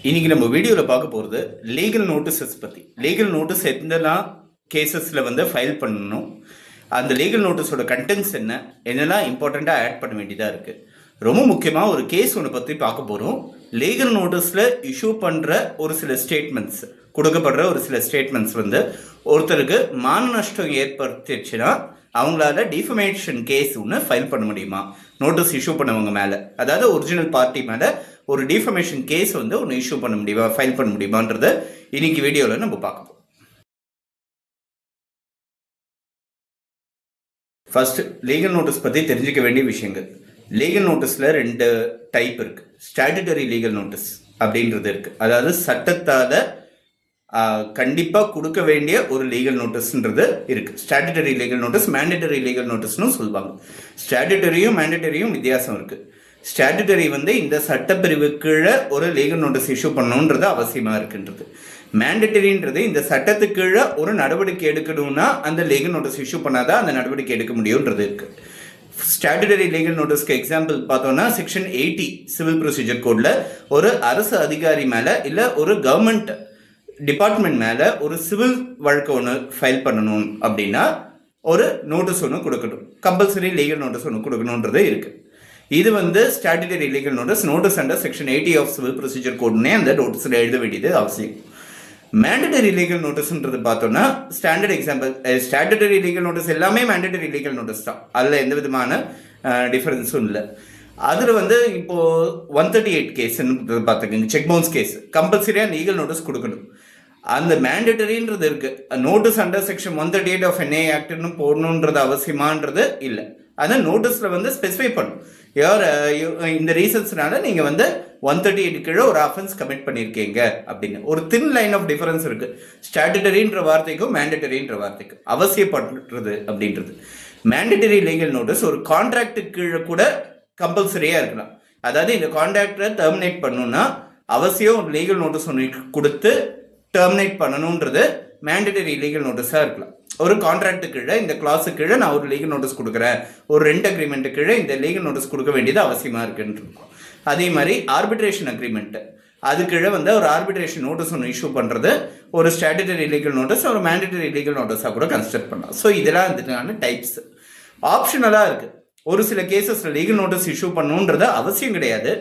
இன்னைக்கு நம்ம வீடியோவில் பார்க்க போகிறது லீகல் நோட்டீஸஸ் பற்றி. லீகல் நோட்டீஸ் எந்தெல்லாம் கேசஸில் வந்து ஃபைல் பண்ணணும், அந்த லீகல் நோட்டீஸோட கண்டென்ட்ஸ் என்னெல்லாம் இம்பார்ட்டண்ட்டாக ஆட் பண்ண வேண்டியதாக இருக்குது. ரொம்ப முக்கியமாக ஒரு கேஸ் ஒன்று பற்றி பார்க்க போகிறோம். லீகல் நோட்டீஸில் இஷ்யூ பண்ணுற ஒரு சில ஸ்டேட்மெண்ட்ஸ், கொடுக்கப்படுற ஒரு சில ஸ்டேட்மெண்ட்ஸ் வந்து ஒருத்தருக்கு மான நஷ்டம் ஏற்படுத்திடுச்சுன்னா அவங்களால டிஃபமேஷன் கேஸ் ஒன்று ஃபைல் பண்ண முடியுமா, நோட்டீஸ் இஷ்யூ பண்ணவங்க மேலே, அதாவது ஒரிஜினல் பார்ட்டி மேலே ஒரு டிஃபமேஷன் கேஸ் வந்து ஒன்று இஷ்யூ பண்ண முடியுமா, ஃபைல் பண்ண முடியுமான்றத இன்னைக்கு வீடியோவில் நம்ம பார்க்க போகிறோம். ஃபர்ஸ்ட் லீகல் நோட்டீஸ் பற்றி தெரிஞ்சுக்க வேண்டிய விஷயங்கள். லீகல் நோட்டீஸில் 2 டைப் இருக்குது. ஸ்டாட்யூட்டரி லீகல் நோட்டீஸ் அப்படின்றது இருக்குது, அதாவது சட்டத்தால் கண்டிப்பாக கொடுக்க வேண்டிய ஒரு லீகல் நோட்டீஸ்ன்றது இருக்குது. Statutory legal notice, mandatory legal நோட்டீஸ்னு சொல்லுவாங்க. ஸ்டாட்யூட்டரியும் மேண்டேட்டரியும் வித்தியாசம் இருக்குது. ஸ்டாட்யூட்டரி வந்து இந்த சட்டப்பிரிவு கீழே ஒரு லீகல் நோட்டீஸ் இஷ்யூ பண்ணணுன்றது அவசியமாக இருக்குன்றது. மேண்டேட்டரின்றது இந்த சட்டத்துக்கு கீழே ஒரு நடவடிக்கை எடுக்கணும்னா அந்த லீகல் நோட்டீஸ் இஷ்யூ பண்ணாதான் அந்த நடவடிக்கை எடுக்க முடியும்ன்றது இருக்குது. ஸ்டாட்யூட்டரி லீகல் நோட்டீஸ்க்கு எக்ஸாம்பிள் பார்த்தோம்னா செக்ஷன் 80 சிவில் ப்ரொசீஜர் கோடில் ஒரு அரசு அதிகாரி மேலே இல்லை ஒரு கவர்மெண்ட் டிபார்ட்மெண்ட் மேலே ஒரு சிவில் வழக்கு ஒன்று ஃபைல் பண்ணணும் அப்படின்னா ஒரு நோட்டீஸ் ஒன்று கொடுக்கணும், கம்பல்சரி லீகல் நோட்டீஸ் ஒன்று கொடுக்கணுன்றது இருக்குது. இது வந்து statutory legal notice, notice under section 80 of civil procedure கோட்னே அந்த நோட்டீஸில் எழுத வேண்டியது அவசியம். மேண்டேட்டரி லீகல் நோட்டீஸ்ன்றது பார்த்தோம்னா standard example, statutory legal notice எல்லாமே மேண்டேட்டரி லீகல் நோட்டீஸ் தான், அதில் எந்த விதமான டிஃபரன்ஸும் இல்லை. அதில் வந்து இப்போது 138 கேஸ்ன்னு பார்த்துக்கோங்க, செக் பவுன்ஸ் கேஸ், கம்பல்சரியாக லீகல் நோட்டீஸ் கொடுக்கணும். அந்த மேண்டேட்டரின்றது இருக்குது. Notice under section 138 of NA ஆக்ட்னு போடணுன்றது அவசியமான்றது இல்லை. அதான் நோட்டீஸில் வந்து ஸ்பெசிஃபை பண்ணும், இந்த ரீசன்ஸ்னால நீங்கள் வந்து 138 கீழே ஒரு அஃபென்ஸ் கமிட் பண்ணியிருக்கீங்க அப்படின்னு. ஒரு தின் லைன் ஆஃப் டிஃபரன்ஸ் இருக்குது ஸ்டாட்யூட்டரின்ற வார்த்தைக்கும் மேண்டேட்டரின்ற வார்த்தைக்கும், அவசியப்படுறது அப்படின்றது. மேண்டேட்டரி லீகல் நோட்டீஸ் ஒரு கான்ட்ராக்டு கீழே கூட கம்பல்சரியாக இருக்கலாம். அதாவது இந்த கான்ட்ராக்டை டெர்மினேட் பண்ணணும்னா அவசியம் ஒரு லீகல் நோட்டீஸ் ஒன்று கொடுத்து டெர்மினேட் பண்ணணுன்றது மேண்டேட்டரி லீகல் நோட்டீஸாக இருக்கலாம். ஒரு கான்ட்ராக்டு கீழே இந்த கிளாஸு கீழே நான் ஒரு லீகல் நோட்டீஸ் கொடுக்குறேன், ஒரு ரெண்ட் அக்ரிமெண்ட்டு கீழே இந்த லீகல் நோட்டீஸ் கொடுக்க வேண்டியது அவசியமாக இருக்குன்றிருக்கும். அதே மாதிரி ஆர்பிட்ரேஷன் அக்ரிமெண்ட்டு, அது கீழே வந்து ஒரு ஆர்பிட்ரேஷன் நோட்டீஸ் ஒன்று இஷ்யூ பண்ணுறது ஒரு ஸ்டாட்யூட்டரி லீகல் நோட்டீஸ், ஒரு மேண்டேட்டரி லீகல் நோட்டீஸாக கூட கன்சிடர் பண்ணலாம். ஸோ இதெல்லாம் இதுக்கான டைப்ஸ் ஆப்ஷனலாக இருக்குது. ஒரு சில கேசஸில் லீகல் நோட்டீஸ் இஷ்யூ பண்ணணுன்றது அவசியம் கிடையாது.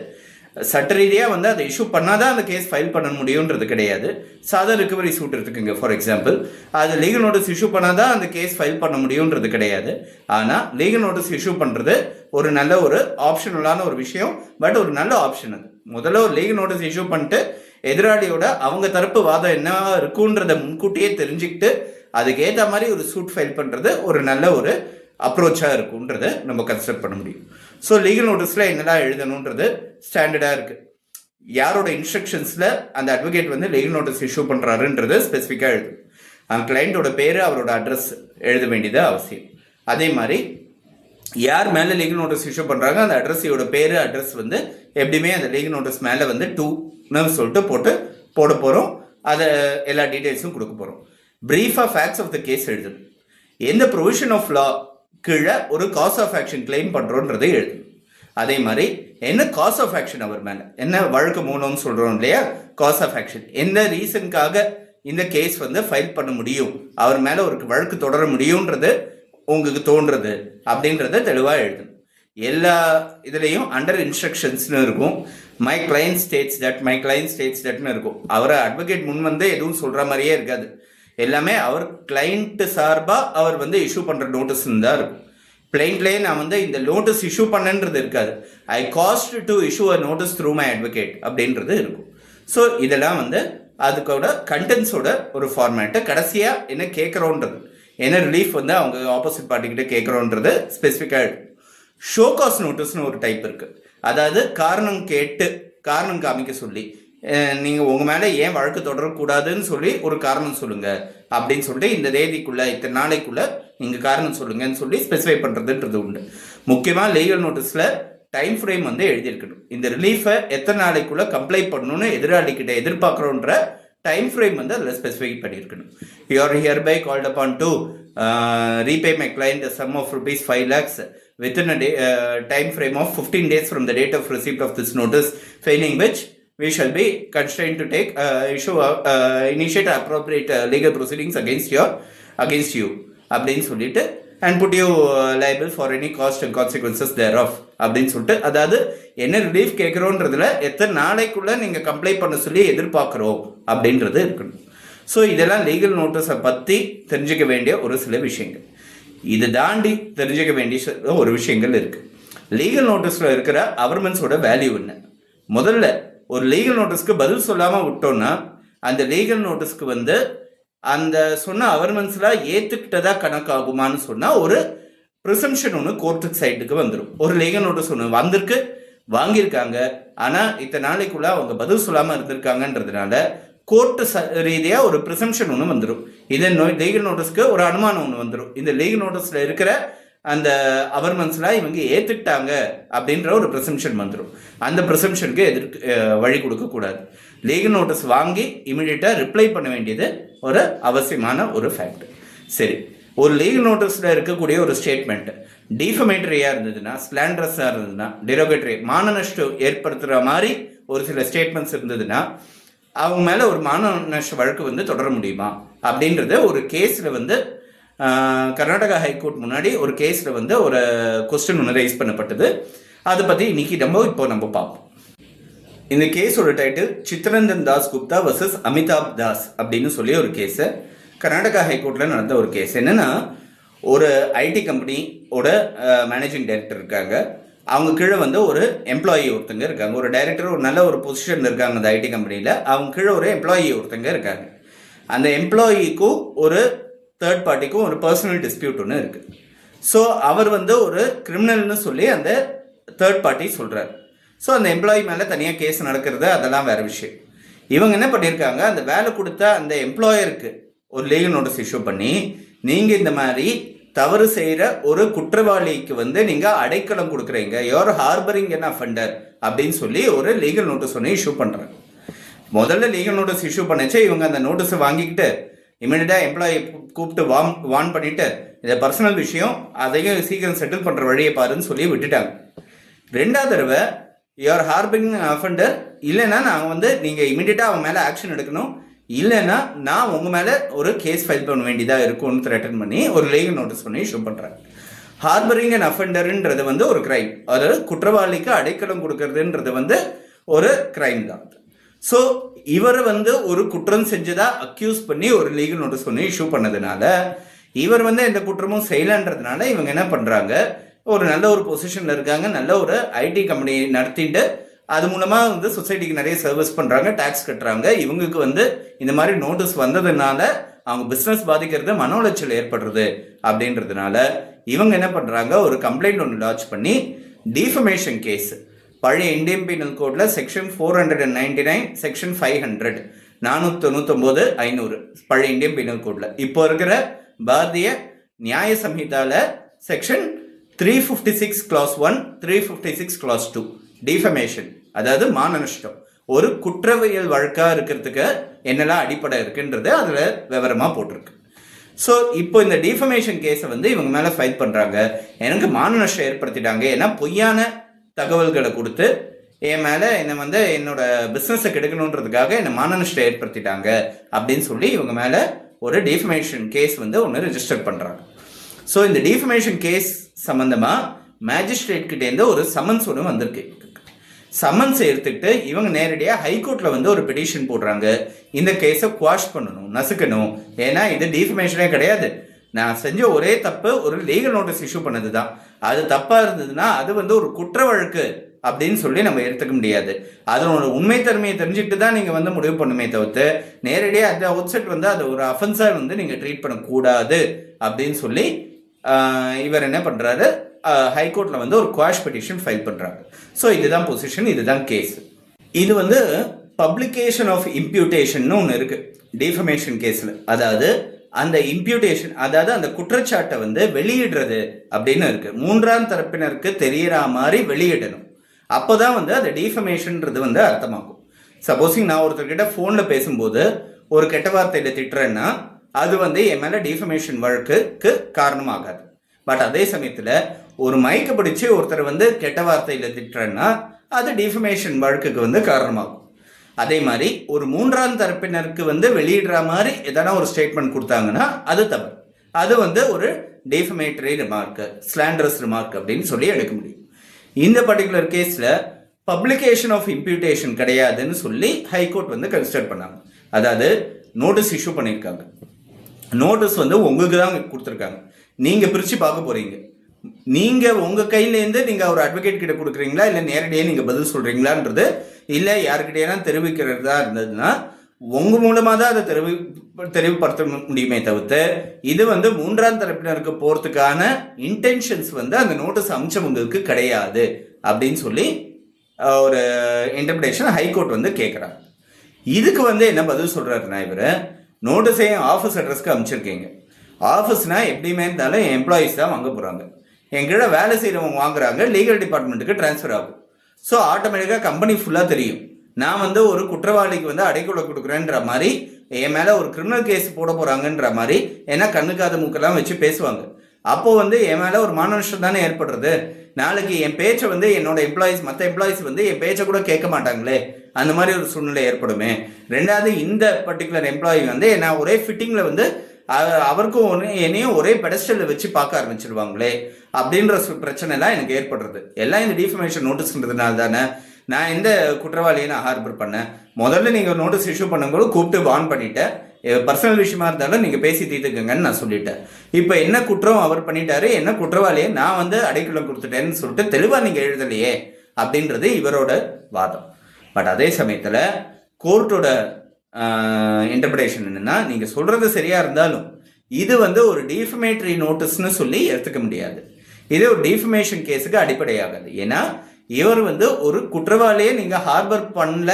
சட்ட ரீதியாக வந்து அதை இஷ்யூ பண்ணாதான் அந்த கேஸ் ஃபைல் பண்ண முடியுன்றது கிடையாது. சாதா ரிகவரி சூட் இருக்குங்க ஃபார் எக்ஸாம்பிள், அது லீகல் நோட்டீஸ் இஷ்யூ பண்ணாதான் அந்த கேஸ் ஃபைல் பண்ண முடியுன்றது கிடையாது. ஆனால் லீகல் நோட்டீஸ் இஷ்யூ பண்ணுறது ஒரு நல்ல ஒரு ஆப்ஷனலான ஒரு விஷயம், பட் ஒரு நல்ல ஆப்ஷன். அது முதல்ல ஒரு லீகல் நோட்டீஸ் இஷ்யூ பண்ணிட்டு எதிராளியோட அவங்க தரப்பு வாதம் என்ன இருக்குன்றதை முன்கூட்டியே தெரிஞ்சுக்கிட்டு அதுக்கேற்ற மாதிரி ஒரு சூட் ஃபைல் பண்ணுறது ஒரு நல்ல ஒரு அப்ரோச்சாக இருக்குன்றதை நம்ம கன்சிடர் பண்ண முடியும். ஸோ லீகல் நோட்டீஸில் என்னெல்லாம் எழுதணுன்றது ஸ்டாண்டர்டாக இருக்குது. யாரோட இன்ஸ்ட்ரக்ஷன்ஸில் அந்த அட்வொகேட் வந்து லீகல் நோட்டீஸ் இஷ்யூ பண்ணுறாருன்றது ஸ்பெசிஃபிக்காக எழுதணும். அந்த கிளைண்ட்டோட பேர், அவரோட அட்ரஸ் எழுத வேண்டியது அவசியம். அதே மாதிரி யார் மேலே லீகல் நோட்டீஸ் இஷ்யூ பண்ணுறாங்க அந்த அட்ரஸோட பேர், அட்ரஸ் வந்து எப்படியுமே அந்த லீகல் நோட்டீஸ் மேலே வந்து 2 சொல்லிட்டு போட போகிறோம். அதை எல்லா டீட்டெயில்ஸும் கொடுக்க போகிறோம். ப்ரீஃபாக ஃபேக்ட்ஸ் ஆஃப் த கேஸ் எழுதணும். எந்த ப்ரொவிஷன் ஆஃப் லா கீழே ஒரு காஸ் ஆஃப் ஆக்ஷன் கிளைம் பண்ணுறோன்றதை எழுதணும். அதே மாதிரி என்ன காஸ் ஆஃப் ஆக்ஷன் அவர் மேலே, என்ன வழக்கு மூலம்னு சொல்கிறோம் இல்லையா, காஸ் ஆஃப் ஆக்ஷன் எந்த ரீசனுக்காக இந்த கேஸ் வந்து ஃபைல் பண்ண முடியும், அவர் மேலே ஒரு வழக்கு தொடர முடியுன்றது உங்களுக்கு தோன்றது அப்படின்றத தெளிவாக எழுதணும். எல்லா இதுலேயும் அண்டர் இன்ஸ்ட்ரக்ஷன்ஸ்னு இருக்கும். மை கிளைண்ட் ஸ்டேட்ஸ் தட்னு இருக்கும். அவரை அட்வொகேட் முன் வந்து எதுவும் சொல்கிற மாதிரியே இருக்காது. எல்லாமே அவர் கிளைண்ட் சார்பாக அவர் வந்து இஷ்யூ பண்ணுற நோட்டீஸ்ன்னு தான் இருக்கும். பிளைன்ட்லேயே நான் வந்து இந்த நோட்டீஸ் இஷ்யூ பண்ணன்றது இருக்காது. I cast to issue a notice through my advocate அப்படின்றது இருக்கும். ஸோ இதெல்லாம் வந்து அதுக்கோட கண்டென்ட்ஸோட ஒரு ஃபார்மேட்டை கடைசியாக என்ன கேட்குறோன்றது, என்ன ரிலீஃப் வந்து அவங்க ஆப்போசிட் பார்ட்டிக்கிட்ட கேட்குறோன்றது ஸ்பெசிஃபிக்காக இருக்கும். ஷோ காஸ் நோட்டீஸ்னு ஒரு டைப் இருக்குது. அதாவது காரணம் கேட்டு காரணம் காமிக்க சொல்லி நீங்கள் உங்கள் மேலே ஏன் வழக்கு தொடரக்கூடாதுன்னு சொல்லி ஒரு காரணம் சொல்லுங்கள் அப்படின்னு சொல்லிட்டு இந்த தேதிக்குள்ளே இத்தனை நாளைக்குள்ளே நீங்கள் காரணம் சொல்லுங்கன்னு சொல்லி ஸ்பெசிஃபை பண்ணுறதுன்றது உண்டு. முக்கியமாக லீகல் நோட்டீஸில் டைம் ஃப்ரேம் வந்து எழுதியிருக்கணும். இந்த ரிலீஃபை எத்தனை நாளைக்குள்ளே கம்ப்ளை பண்ணணும்னு எதிராளிக்கிட்ட எதிர்பார்க்குறோன்ற டைம் ஃப்ரேம் வந்து அதில் ஸ்பெசிஃபை பண்ணியிருக்கணும். You are hereby called upon to repay my client the sum of rupees 5 lakhs within a time frame of 15 days from the date of receipt of this notice, failing which we shall be constrained to take initiate appropriate legal proceedings against you அப்படின்னு சொல்லிட்டு and put you liable for any cost and consequences thereof அப்படின்னு சொல்லிட்டு, அதாவது என்ன relief கேட்குறோன்றதுல எத்தனை நாளைக்குள்ள நீங்க complaint பண்ண சொல்லி எதிர்பார்க்குறோம் அப்படின்றது இருக்கணும். ஸோ இதெல்லாம் லீகல் நோட்டீஸை பற்றி தெரிஞ்சுக்க வேண்டிய ஒரு சில விஷயங்கள். இது தாண்டி தெரிஞ்சுக்க வேண்டிய ஒரு விஷயங்கள் இருக்கு. லீகல் நோட்டீஸில் இருக்கிற அவர்மெண்ட்ஸோட வேல்யூ என்ன? முதல்ல ஒரு லீகல் நோட்டீஸ்க்கு பதில் சொல்லாமல் விட்டோம்னா அந்த லீகல் நோட்டீஸ்க்கு அந்த சொன்ன அவர்மெண்ட்ஸ்ல ஏற்றுக்கிட்டதா கணக்காகுமான்னு சொன்னால் ஒரு ப்ரிசம்ஷன் ஒன்று கோர்ட்டு சைடுக்கு வந்துடும். ஒரு லீகல் நோட்டீஸ் ஒன்று வந்திருக்கு, வாங்கியிருக்காங்க, ஆனால் இத்தனை நாளைக்குள்ள அவங்க பதில் சொல்லாமல் இருந்திருக்காங்கன்றதுனால கோர்ட்டு ரீதியாக ஒரு ப்ரிசம்ஷன் ஒன்று வந்துடும். இதன் லீகல் நோட்டீஸ்க்கு ஒரு அனுமானம் ஒன்று வந்துடும். இந்த லீகல் நோட்டீஸில் இருக்கிற அந்த அவர்மெண்ட்ஸ்லாம் இவங்க ஏற்றுக்கிட்டாங்க அப்படின்ற ஒரு ப்ரிசம்ஷன் வந்துடும். அந்த ப்ரிசம்ஷனுக்கு வழி கொடுக்கக்கூடாது. லீகல் நோட்டீஸ் வாங்கி இமீடியட்டாக ரிப்ளை பண்ண வேண்டியது ஒரு அவசியமான ஒரு ஃபேக்ட். சரி, ஒரு லீகல் நோட்டீஸில் இருக்கக்கூடிய ஒரு ஸ்டேட்மெண்ட் டிஃபமேட்டரியாக இருந்ததுன்னா, ஸ்லாண்டரஸாக இருந்ததுன்னா, டிரோகேட்டரி மான நஷ்டம் ஏற்படுத்துகிற மாதிரி ஒரு சில ஸ்டேட்மெண்ட்ஸ் இருந்ததுன்னா அவங்க மேலே ஒரு மான நஷ்ட வழக்கு தொடர முடியுமா அப்படின்றத ஒரு கேஸில் கர்நாடகா ஹைகோர்ட் முன்னாடி ஒரு கேஸில் ஒரு கொஸ்டின் ஒன்று ரைஸ் பண்ணப்பட்டது. அதை பற்றி இன்னைக்கு நம்ம பார்ப்போம். இந்த கேஸோட டைட்டில் சித்ரந்தன் தாஸ் குப்தா வர்சஸ் அமிதாப் தாஸ் அப்படின்னு சொல்லி ஒரு கேஸு கர்நாடகா ஹைகோர்ட்டில் நடந்த ஒரு கேஸ். என்னென்னா, ஒரு ஐடி கம்பெனியோட மேனேஜிங் டைரக்டர் இருக்காங்க. அவங்க கீழே ஒரு எம்ப்ளாயி ஒருத்தங்க இருக்காங்க. ஒரு டைரக்டர் ஒரு நல்ல ஒரு பொசிஷனில் இருக்காங்க அந்த ஐடி கம்பெனியில். அவங்க கீழே ஒரு எம்ப்ளாயி ஒருத்தங்க இருக்காங்க. அந்த எம்ப்ளாயிக்கும் ஒரு தேர்ட் பார்ட்டிக்கும் ஒரு பர்சனல் டிஸ்பியூட் ஒன்று இருக்குது. ஸோ அவர் ஒரு கிரிமினல்னு சொல்லி அந்த தேர்ட் பார்ட்டி சொல்கிறார். ஸோ அந்த எம்ப்ளாயி மேலே தனியாக கேஸ் நடக்கிறது அதெல்லாம் வேறு விஷயம். இவங்க என்ன பண்ணியிருக்காங்க, அந்த வேலை கொடுத்த அந்த எம்ப்ளாயருக்கு ஒரு லீகல் நோட்டீஸ் இஷ்யூ பண்ணி, நீங்கள் இந்த மாதிரி தவறு செய்கிற ஒரு குற்றவாளிக்கு நீங்கள் அடைக்கலம் கொடுக்குறீங்க, யோர் ஹார்பரிங் அன் அஃபெண்டர் அப்படின்னு சொல்லி ஒரு லீகல் நோட்டீஸ் ஒன்று இஷ்யூ பண்ணுறாங்க. முதல்ல லீகல் நோட்டீஸ் இஷ்யூ பண்ணிச்சு. இவங்க அந்த நோட்டீஸை வாங்கிக்கிட்டு இமீடியட்டாக எம்ப்ளாயி கூப்பிட்டு வார்ன் பண்ணிவிட்டு, இதை பர்சனல் விஷயம், அதையும் சீக்கிரம் செட்டில் பண்ணுற வழியை பாருன்னு சொல்லி விட்டுட்டாங்க. ரெண்டாவது தடவை யுவர் ஹார்பரிங் அஃபெண்டர், இல்லைன்னா நாங்கள் நீங்கள் இமீடியட்டாக அவங்க மேலே ஆக்ஷன் எடுக்கணும், இல்லைன்னா நான் உங்கள் மேலே ஒரு கேஸ் ஃபைல் பண்ண வேண்டியதாக இருக்கும்னு த்ரெட்டன் பண்ணி ஒரு லீகல் நோட்டீஸ் பண்ணி இஷ்யூ பண்ணுறாங்க. ஹார்பரிங் அண்ட் அஃபெண்டருன்றது ஒரு கிரைம். அதாவது குற்றவாளிக்கு அடைக்கலம் கொடுக்கறதுன்றது ஒரு கிரைம் தான். ஸோ இவரை ஒரு குற்றம் செஞ்சதா அக்யூஸ் பண்ணி ஒரு லீகல் நோட்டீஸ் பண்ணி இஷ்யூ பண்ணதுனால, இவர் எந்த குற்றமும் செய்யலன்றதுனால இவங்க என்ன பண்ணுறாங்க, ஒரு நல்ல ஒரு பொசிஷனில் இருக்காங்க, நல்ல ஒரு ஐடி கம்பெனி நடத்திட்டு அது மூலமாக சொசைட்டிக்கு நிறைய சர்வீஸ் பண்ணுறாங்க, டேக்ஸ் கட்டுறாங்க. இவங்களுக்கு இந்த மாதிரி நோட்டீஸ் வந்ததுனால அவங்க பிஸ்னஸ் பாதிக்கிறது, மன உளைச்சல் ஏற்படுறது அப்படின்றதுனால இவங்க என்ன பண்ணுறாங்க, ஒரு கம்ப்ளைண்ட் ஒன்று லான்ச் பண்ணி டிஃபமேஷன் கேஸ் பழைய இந்தியன் பீனல் கோடில் செக்ஷன் 499 செக்ஷன் 500 499 500 பழைய இந்தியன் பீனல் கோடில், இப்போ இருக்கிற பாரதிய நியாய சம்ஹிதாவில் செக்ஷன் 356 clause 1 356 clause 2 டிஃபமேஷன், அதாவது மான நஷ்டம், ஒரு குற்றவியல் வழக்காக இருக்கிறதுக்கு என்னெல்லாம் அடிப்படை இருக்குன்றது அதில் விவரமாக போட்டிருக்கு. ஸோ இப்போ இந்த டிஃபமேஷன் கேஸை இவங்க மேலே ஃபைல் பண்ணுறாங்க. எனக்கு மான நஷ்டம் ஏற்படுத்திட்டாங்க, ஏன்னா பொய்யான தகவல்களை கொடுத்து என் மேலே என்னை என்னோட பிஸ்னஸை கெடுக்கணுன்றதுக்காக என்னை மான நஷ்டம் ஏற்படுத்திட்டாங்க அப்படின்னு சொல்லி இவங்க மேலே ஒரு டிஃபமேஷன் கேஸ் ஒன்று ரெஜிஸ்டர் பண்ணுறாங்க. ஸோ இந்த டிஃபமேஷன் கேஸ் சம்மந்தமாக மேஜிஸ்ட்ரேட் கிட்டேருந்து ஒரு சம்மன்ஸ் ஒன்று வந்திருக்கு. சம்மன்ஸ் எடுத்துக்கிட்டு இவங்க நேரடியாக ஹைகோர்ட்டில் ஒரு பெட்டிஷன் போடுறாங்க, இந்த கேஸை குவாஷ் பண்ணணும், நசுக்கணும். ஏன்னா இது டிஃபமேஷனே கிடையாது, நான் செஞ்ச ஒரே தப்பு ஒரு லீகல் நோட்டீஸ் இஷ்யூ பண்ணது தான். அது தப்பாக இருந்ததுன்னா அது ஒரு குற்ற வழக்கு அப்படின்னு சொல்லி நம்ம எடுத்துக்க முடியாது. அதனோட உண்மைத்தன்மையை தெரிஞ்சுட்டு தான் நீங்கள் முடிவு பண்ணுமே தவிர்த்து நேரடியாக அந்த அவுட் செட் அது ஒரு அஃபென்ஸாக நீங்கள் ட்ரீட் பண்ணக்கூடாது அப்படின்னு சொல்லி இவர் என்ன பண்ணுறாரு, ஹைகோர்ட்டில் ஒரு குவாஷ் பெட்டிஷன் ஃபைல் பண்ணுறாங்க. ஸோ இதுதான் பொசிஷன், இதுதான் கேஸ். இது பப்ளிகேஷன் ஆஃப் இம்ப்யூட்டேஷன் ஒன்று இருக்குது டிஃபமேஷன் கேஸில். அதாவது அந்த இம்ப்யூட்டேஷன், அதாவது அந்த குற்றச்சாட்டை வெளியிடுறது அப்படின்னு இருக்கு. மூன்றாம் தரப்பினருக்கு தெரியற மாதிரி வெளியிடணும். அப்போதான் அந்த டிஃபமேஷன்ன்றது அர்த்தமாகும். சப்போஸிங் நான் ஒருத்தர்கிட்ட ஃபோனில் பேசும்போது ஒரு கெட்ட வார்த்தையில் திட்டுறேன்னா அது என் மேலே டிஃபமேஷன் வழக்குக்கு காரணமாகாது. பட் அதே சமயத்தில் ஒரு மைக்கை பிடிச்சி ஒருத்தர் கெட்ட வார்த்தையில் திட்டுறேன்னா அது டிஃபமேஷன் வழக்குக்கு காரணமாகும். அதே மாதிரி ஒரு மூன்றாம் தரப்பினருக்கு வந்து வெளியிடுற மாதிரி எதனா ஒரு ஸ்டேட்மெண்ட் கொடுத்தாங்கன்னா அது தவறு. அது வந்து ஒரு டிஃபமேட்டரி ரிமார்க், ஸ்லாண்டரஸ் ரிமார்க் அப்படின்னு சொல்லி எடுக்க முடியும். இந்த பர்டிகுலர் கேஸில் பப்ளிகேஷன் ஆஃப் இம்ப்யூட்டேஷன் கிடையாதுன்னு சொல்லி ஹைகோர்ட் வந்து கன்சிடர் பண்ணாங்க. அதாவது நோட்டீஸ் இஷ்யூ பண்ணியிருக்காங்க. நோட்டீஸ் வந்து உங்களுக்கு தான் கொடுத்துருக்காங்க, நீங்கள் பிரித்து பார்க்க போகிறீங்க. நீங்கள் உங்கள் கையிலேருந்து நீங்கள் ஒரு அட்வொகேட் கிட்ட கொடுக்குறீங்களா இல்லை நேரடியாக நீங்கள் பதில் சொல்கிறீங்களான்றது, இல்லை யாருக்கிட்டேனா தெரிவிக்கிறதா இருந்ததுன்னா உங்கள் மூலமாக தான் அதை தெரிவுபடுத்த முடியுமே தவிர்த்து இது வந்து மூன்றாம் தரப்பினருக்கு போகிறதுக்கான இன்டென்ஷன்ஸ் வந்து அந்த நோட்டீஸ் அம்சவங்களுக்கு கிடையாது அப்படின்னு சொல்லி ஒரு இன்டர்பிரேஷன் ஹைகோர்ட் வந்து கேட்குறாங்க. இதுக்கு வந்து என்ன பதில் சொல்கிறாருன்னா, இவர் நோட்டீஸையும் ஆஃபீஸ் அட்ரஸ்க்கு அனுப்பிச்சிருக்கீங்க. ஆஃபீஸ்னால் எப்படியுமே இருந்தாலும் எம்ப்ளாயீஸ் தான் வாங்க போகிறாங்க. என்கிட்ட வேலை செய்கிறவங்க வாங்குறாங்க, லீகல் டிபார்ட்மெண்ட்டுக்கு ட்ரான்ஸ்ஃபர் ஆகும். ஸோ ஆட்டோமேட்டிக்காக கம்பெனி ஃபுல்லாக தெரியும் நான் வந்து ஒரு குற்றவாளிக்கு வந்து அடைக்கொலை கொடுக்குறேன்ற மாதிரி, என் மேலே ஒரு கிரிமினல் கேஸ் போட போகிறாங்கன்ற மாதிரி, ஏன்னா கண்ணுக்காத மூக்கெல்லாம் வச்சு பேசுவாங்க. அப்போது வந்து என் மேலே ஒரு மான நஷ்டம் தானே ஏற்படுறது. நாளைக்கு என் பேச்சை வந்து என்னோட எம்ப்ளாயீஸ், மற்ற எம்ப்ளாயீஸ் வந்து என் பேச்சை கூட கேட்க மாட்டாங்களே, அந்த மாதிரி ஒரு சூழ்நிலை ஏற்படுமே. ரெண்டாவது, இந்த பர்டிகுலர் எம்ப்ளாயி வந்து என்ன ஒரே ஃபிட்டிங்கில் வந்து அவருக்கும் என்னையும் ஒரே பெடஸ்டலில் வச்சு பார்க்க ஆரம்பிச்சிருவாங்களே அப்படின்ற பிரச்சனைலாம் எனக்கு ஏற்படுறது. எல்லாம் இந்த டிஃபமேஷன் நோட்டீஸ்ன்றதுனால தானே. நான் எந்த குற்றவாளியை நான் ஹார்பர் பண்ணேன்? முதல்ல நீங்கள் நோட்டீஸ் இஷ்யூ பண்ணும்போது கூப்பிட்டு வார்ன் பண்ணிட்டேன், பர்சனல் விஷயமா இருந்தாலும் நீங்கள் பேசி தீர்த்துக்கங்கன்னு நான் சொல்லிட்டேன். இப்போ என்ன குற்றம் அவர் பண்ணிட்டாரு, என்ன குற்றவாளியை நான் வந்து அடைக்கலம் கொடுத்துட்டேன்னு சொல்லிட்டு தெளிவாக நீங்கள் எழுதலையே அப்படின்றது இவரோட வாதம். பட் அதே சமயத்தில் கோர்ட்டோட இன்டர்பிரேஷன் என்னன்னா, நீங்கள் சொல்கிறது சரியாக இருந்தாலும் இது வந்து ஒரு டிஃபமேட்டரி நோட்டீஸ்னு சொல்லி எடுத்துக்க முடியாது. இது ஒரு டிஃபமேஷன் கேஸுக்கு அடிப்படையாகாது. ஏன்னா இவர் வந்து ஒரு குற்றவாளியை நீங்கள் ஹார்பர் பண்ணல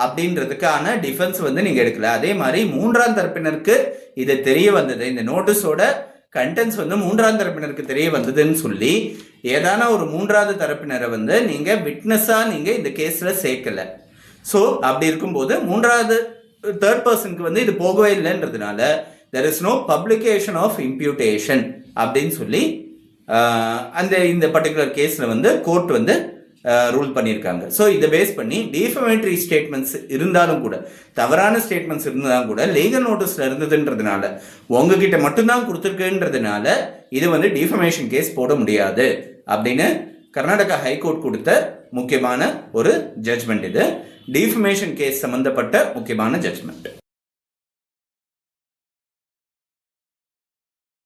அப்படின்றதுக்கான டிஃபென்ஸ் வந்து நீங்கள் எடுக்கல. அதே மாதிரி மூன்றாம் தரப்பினருக்கு இது தெரிய வந்தது, இந்த நோட்டீஸோட கண்டென்ட்ஸ் வந்து மூன்றாம் தரப்பினருக்கு தெரிய வந்ததுன்னு சொல்லி ஏதான ஒரு மூன்றாவது தரப்பினரை வந்து நீங்கள் விட்னஸாக நீங்கள் இந்த கேஸில் சேர்க்கலை. ஸோ அப்படி இருக்கும்போது மூன்றாவது தேர்ட் பர்சனுக்கு வந்து இது போகவே இல்லைன்றதுனால there is no publication of imputation அப்படின்னு சொல்லி இந்த பர்டிகுலர் கேஸில் வந்து கோர்ட் வந்து ரூல் பண்ணியிருக்காங்க. ஸோ இதை பேஸ் பண்ணி டிஃபமேட்டரி ஸ்டேட்மெண்ட்ஸ் இருந்தாலும் கூட, தவறான ஸ்டேட்மெண்ட்ஸ் இருந்தாலும் கூட லீகல் நோட்டீஸில் இருந்ததுன்றதுனால உங்ககிட்ட மட்டும்தான் கொடுத்துருக்குன்றதுனால இது வந்து டிஃபமேஷன் கேஸ் போட முடியாது அப்படின்னு கர்நாடகா ஹைகோர்ட் கொடுத்த முக்கியமான ஒரு ஜட்ஜ்மெண்ட். இது டிஃபமேஷன் கேஸ் சம்பந்தப்பட்ட முக்கியமான ஜட்ஜ்மெண்ட்.